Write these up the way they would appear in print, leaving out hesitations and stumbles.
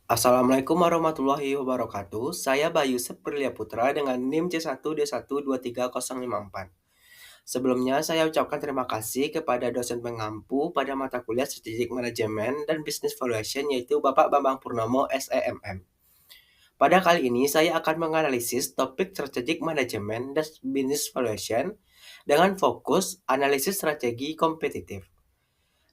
Assalamualaikum warahmatullahi wabarakatuh. Saya Bayu Seprilia Putra dengan NIM C1D1230054. Sebelumnya saya ucapkan terima kasih kepada dosen pengampu pada mata kuliah Strategic Management dan Business Valuation yaitu Bapak Bambang Purnomo SEMM. Pada kali ini saya akan menganalisis topik Strategic Management dan Business Valuation dengan fokus analisis strategi kompetitif.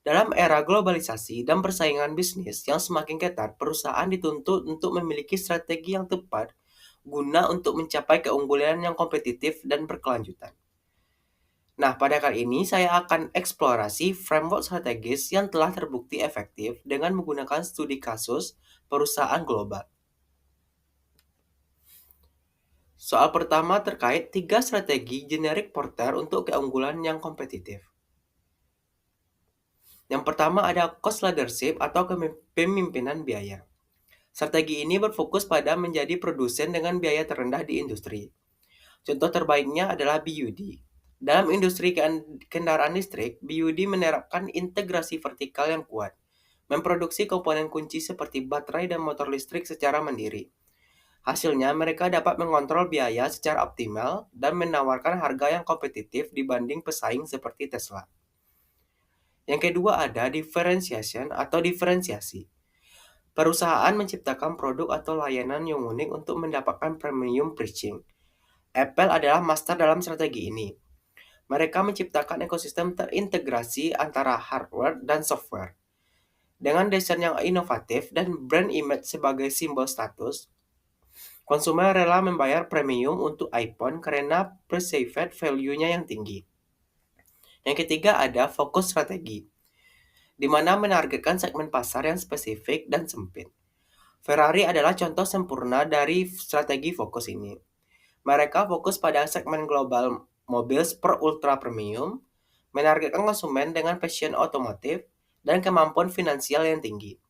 Dalam era globalisasi dan persaingan bisnis yang semakin ketat, perusahaan dituntut untuk memiliki strategi yang tepat guna untuk mencapai keunggulan yang kompetitif dan berkelanjutan. Nah, pada kali ini saya akan eksplorasi framework strategis yang telah terbukti efektif dengan menggunakan studi kasus perusahaan global. Soal pertama terkait 3 strategi generik Porter untuk keunggulan yang kompetitif. Yang pertama ada cost leadership atau kepemimpinan biaya. Strategi ini berfokus pada menjadi produsen dengan biaya terendah di industri. Contoh terbaiknya adalah BUD. Dalam industri kendaraan listrik, BUD menerapkan integrasi vertikal yang kuat, memproduksi komponen kunci seperti baterai dan motor listrik secara mandiri. Hasilnya, mereka dapat mengontrol biaya secara optimal dan menawarkan harga yang kompetitif dibanding pesaing seperti Tesla. Yang kedua ada differentiation atau diferensiasi. Perusahaan menciptakan produk atau layanan yang unik untuk mendapatkan premium pricing. Apple adalah master dalam strategi ini. Mereka menciptakan ekosistem terintegrasi antara hardware dan software. Dengan desain yang inovatif dan brand image sebagai simbol status, konsumen rela membayar premium untuk iPhone karena perceived value-nya yang tinggi. Yang ketiga ada fokus strategi, di mana menargetkan segmen pasar yang spesifik dan sempit. Ferrari adalah contoh sempurna dari strategi fokus ini. Mereka fokus pada segmen global mobil super ultra premium, menargetkan konsumen dengan passion otomotif dan kemampuan finansial yang tinggi.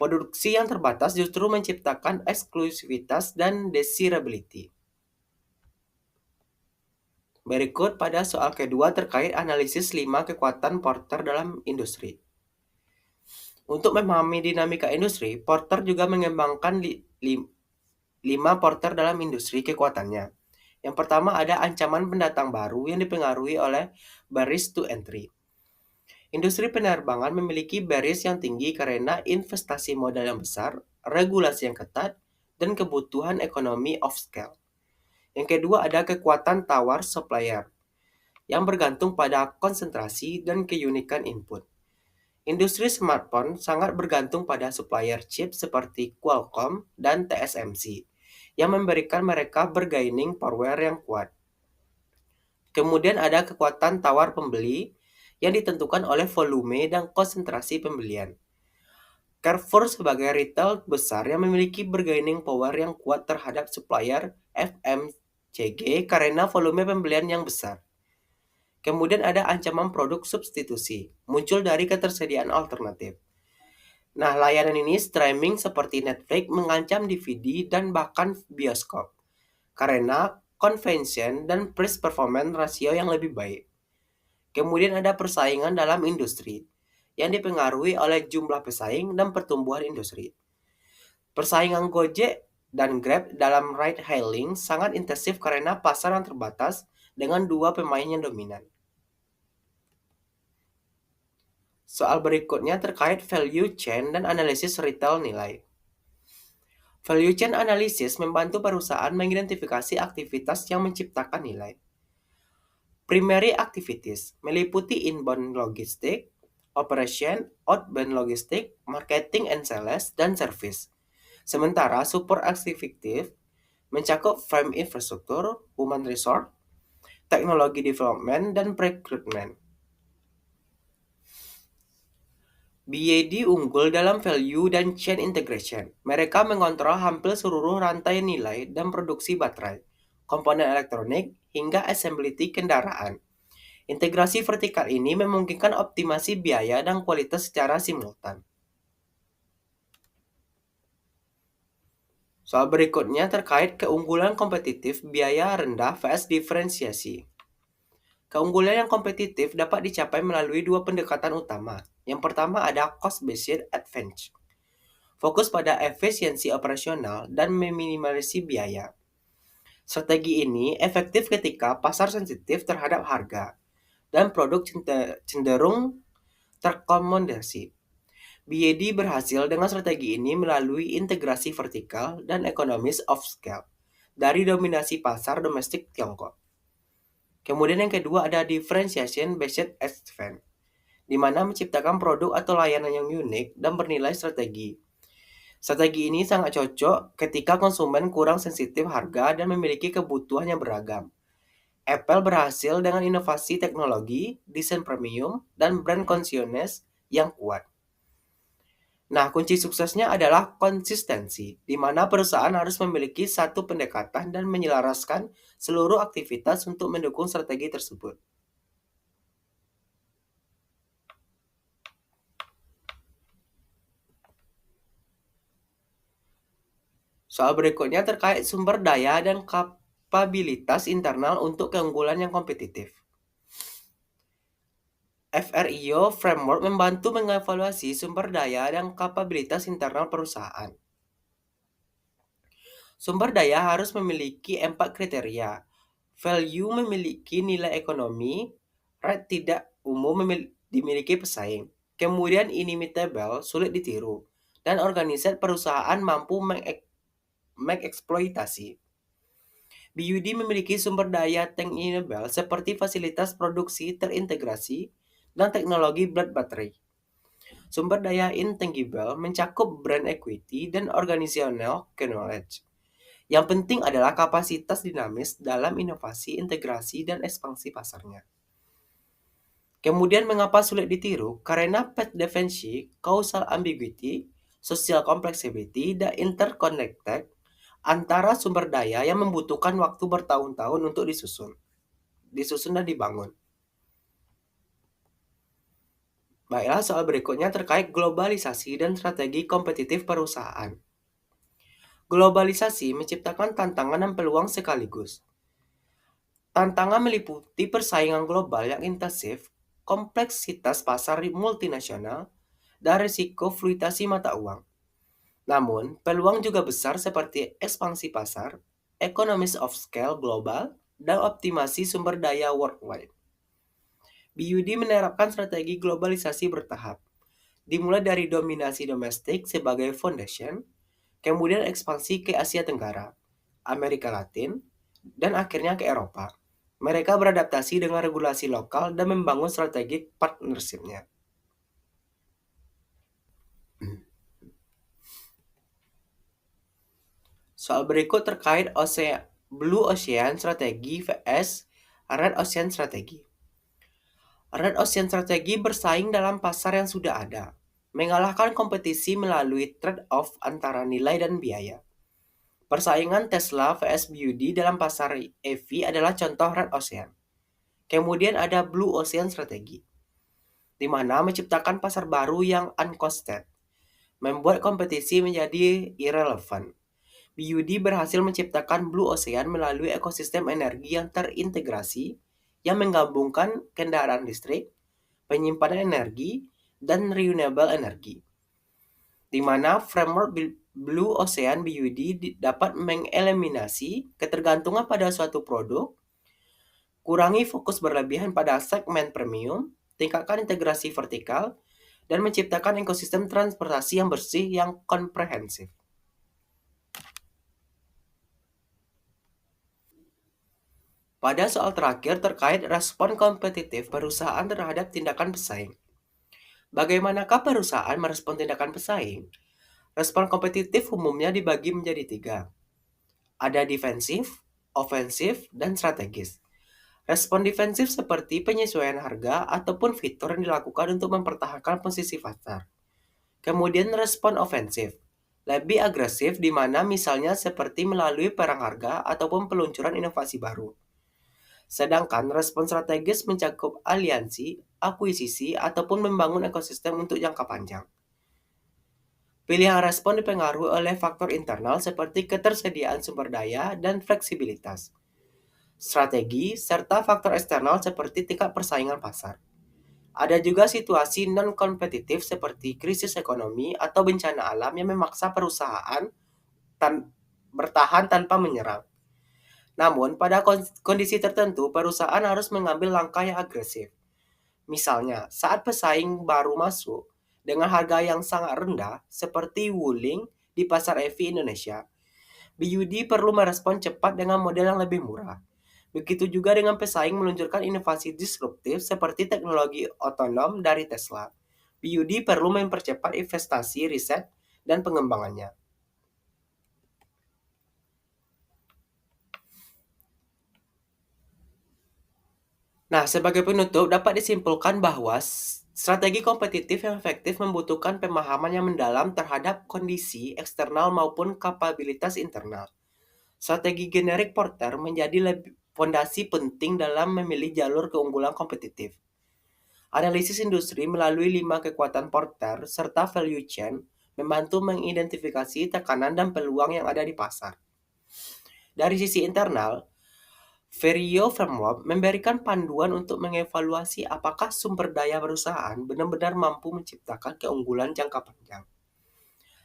Produksi yang terbatas justru menciptakan eksklusivitas dan desirability. Berikut pada soal kedua terkait analisis 5 kekuatan Porter dalam industri. Untuk memahami dinamika industri, Porter juga mengembangkan 5 Porter dalam industri kekuatannya. Yang pertama ada ancaman pendatang baru yang dipengaruhi oleh barriers to entry. Industri penerbangan memiliki barriers yang tinggi karena investasi modal yang besar, regulasi yang ketat, dan kebutuhan ekonomi of scale. Yang kedua ada kekuatan tawar supplier yang bergantung pada konsentrasi dan keunikan input. Industri smartphone sangat bergantung pada supplier chip seperti Qualcomm dan TSMC yang memberikan mereka bargaining power yang kuat. Kemudian ada kekuatan tawar pembeli yang ditentukan oleh volume dan konsentrasi pembelian. Carrefour sebagai retail besar yang memiliki bargaining power yang kuat terhadap supplier FMCG karena volume pembelian yang besar. Kemudian ada ancaman produk substitusi, muncul dari ketersediaan alternatif. Nah, layanan ini streaming seperti Netflix mengancam DVD dan bahkan bioskop karena convention dan price performance rasio yang lebih baik. Kemudian ada persaingan dalam industri yang dipengaruhi oleh jumlah pesaing dan pertumbuhan industri. Persaingan Gojek dan Grab dalam ride hailing sangat intensif karena pasar yang terbatas dengan 2 pemain yang dominan. Soal berikutnya terkait value chain dan analisis retail nilai. Value chain analysis membantu perusahaan mengidentifikasi aktivitas yang menciptakan nilai. Primary activities meliputi inbound logistik, operation, outbound logistik, marketing and sales, dan service. Sementara support activities mencakup firm infrastruktur, human resource, teknologi development, dan recruitment. BAD unggul dalam value dan chain integration. Mereka mengontrol hampir seluruh rantai nilai dan produksi baterai, komponen elektronik, hingga assembly kendaraan. Integrasi vertikal ini memungkinkan optimasi biaya dan kualitas secara simultan. Soal berikutnya terkait keunggulan kompetitif biaya rendah vs diferensiasi. Keunggulan yang kompetitif dapat dicapai melalui 2 pendekatan utama. Yang pertama ada cost-based advantage. fokus pada efisiensi operasional dan meminimalisasi biaya. Strategi ini efektif ketika pasar sensitif terhadap harga dan produk cenderung terkomodasi. BYD berhasil dengan strategi ini melalui integrasi vertikal dan economies of scale dari dominasi pasar domestik Tiongkok. Kemudian yang kedua ada differentiation based advantage, di mana menciptakan produk atau layanan yang unik dan bernilai strategi. Strategi ini sangat cocok ketika konsumen kurang sensitif harga dan memiliki kebutuhan yang beragam. Apple berhasil dengan inovasi teknologi, desain premium, dan brand consciousness yang kuat. Nah, kunci suksesnya adalah konsistensi, di mana perusahaan harus memiliki satu pendekatan dan menyelaraskan seluruh aktivitas untuk mendukung strategi tersebut. Soal berikutnya terkait sumber daya dan kapabilitas internal untuk keunggulan yang kompetitif. FRIO Framework membantu mengevaluasi sumber daya dan kapabilitas internal perusahaan. Sumber daya harus memiliki 4 kriteria. Value memiliki nilai ekonomi, rate tidak umum dimiliki pesaing. Kemudian inimitable, sulit ditiru. Dan organisasi perusahaan mampu mengeksploitasi. BUD memiliki sumber daya tangible seperti fasilitas produksi terintegrasi dan teknologi blood battery. Sumber daya intangible mencakup brand equity dan organizational knowledge. Yang penting adalah kapasitas dinamis dalam inovasi, integrasi, dan ekspansi pasarnya. Kemudian mengapa sulit ditiru? Karena path dependency, causal ambiguity, social complexity, dan interconnected antara sumber daya yang membutuhkan waktu bertahun-tahun untuk disusun dan dibangun. Baiklah, soal berikutnya terkait globalisasi dan strategi kompetitif perusahaan. Globalisasi menciptakan tantangan dan peluang sekaligus. Tantangan meliputi persaingan global yang intensif, kompleksitas pasar multinasional, dan risiko fluktuasi mata uang. Namun, peluang juga besar seperti ekspansi pasar, economies of scale global, dan optimasi sumber daya worldwide. BUD menerapkan strategi globalisasi bertahap, dimulai dari dominasi domestik sebagai foundation, kemudian ekspansi ke Asia Tenggara, Amerika Latin, dan akhirnya ke Eropa. Mereka beradaptasi dengan regulasi lokal dan membangun strategi partnership-nya. Soal berikut terkait Blue Ocean Strategi vs Red Ocean Strategi. Red Ocean Strategi bersaing dalam pasar yang sudah ada, mengalahkan kompetisi melalui trade-off antara nilai dan biaya. Persaingan Tesla vs BYD dalam pasar EV adalah contoh Red Ocean. Kemudian ada Blue Ocean Strategi, di mana menciptakan pasar baru yang uncosted, membuat kompetisi menjadi irrelevant. BUD berhasil menciptakan Blue Ocean melalui ekosistem energi yang terintegrasi yang menggabungkan kendaraan listrik, penyimpanan energi, dan renewable energi. Di mana framework Blue Ocean BUD dapat mengeliminasi ketergantungan pada suatu produk, kurangi fokus berlebihan pada segmen premium, tingkatkan integrasi vertikal, dan menciptakan ekosistem transportasi yang bersih yang komprehensif. Pada soal terakhir terkait respon kompetitif perusahaan terhadap tindakan pesaing. Bagaimanakah perusahaan merespon tindakan pesaing? Respon kompetitif umumnya dibagi menjadi 3. Ada defensif, ofensif, dan strategis. Respon defensif seperti penyesuaian harga ataupun fitur yang dilakukan untuk mempertahankan posisi pasar. Kemudian respon ofensif, lebih agresif di mana misalnya seperti melalui perang harga ataupun peluncuran inovasi baru. Sedangkan respon strategis mencakup aliansi, akuisisi, ataupun membangun ekosistem untuk jangka panjang. Pilihan respon dipengaruhi oleh faktor internal seperti ketersediaan sumber daya dan fleksibilitas, strategi, serta faktor eksternal seperti tingkat persaingan pasar. Ada juga situasi non-kompetitif seperti krisis ekonomi atau bencana alam yang memaksa perusahaan bertahan tanpa menyerang. Namun, pada kondisi tertentu, perusahaan harus mengambil langkah yang agresif. Misalnya, saat pesaing baru masuk dengan harga yang sangat rendah, seperti Wuling di pasar EV Indonesia, BYD perlu merespon cepat dengan model yang lebih murah. Begitu juga dengan pesaing meluncurkan inovasi disruptif seperti teknologi otonom dari Tesla. BYD perlu mempercepat investasi riset dan pengembangannya. Nah, sebagai penutup dapat disimpulkan bahwa strategi kompetitif yang efektif membutuhkan pemahaman yang mendalam terhadap kondisi eksternal maupun kapabilitas internal. Strategi generik Porter menjadi fondasi penting dalam memilih jalur keunggulan kompetitif. Analisis industri melalui 5 kekuatan Porter serta value chain membantu mengidentifikasi tekanan dan peluang yang ada di pasar. Dari sisi internal, Verio Framework memberikan panduan untuk mengevaluasi apakah sumber daya perusahaan benar-benar mampu menciptakan keunggulan jangka panjang.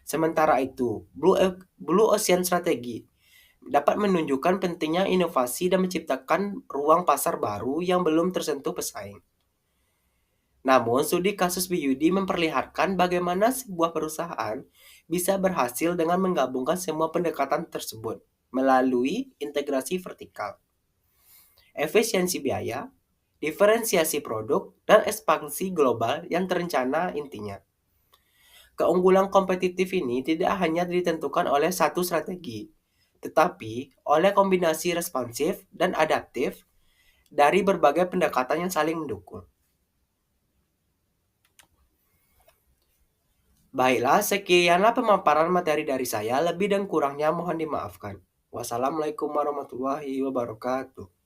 Sementara itu, Blue Ocean Strategy dapat menunjukkan pentingnya inovasi dan menciptakan ruang pasar baru yang belum tersentuh pesaing. Namun, studi kasus BYD memperlihatkan bagaimana sebuah perusahaan bisa berhasil dengan menggabungkan semua pendekatan tersebut melalui integrasi vertikal, efisiensi biaya, diferensiasi produk, dan ekspansi global yang terencana intinya. Keunggulan kompetitif ini tidak hanya ditentukan oleh satu strategi, tetapi oleh kombinasi responsif dan adaptif dari berbagai pendekatan yang saling mendukung. Baiklah, sekianlah pemaparan materi dari saya. Lebih dan kurangnya mohon dimaafkan. Wassalamualaikum warahmatullahi wabarakatuh.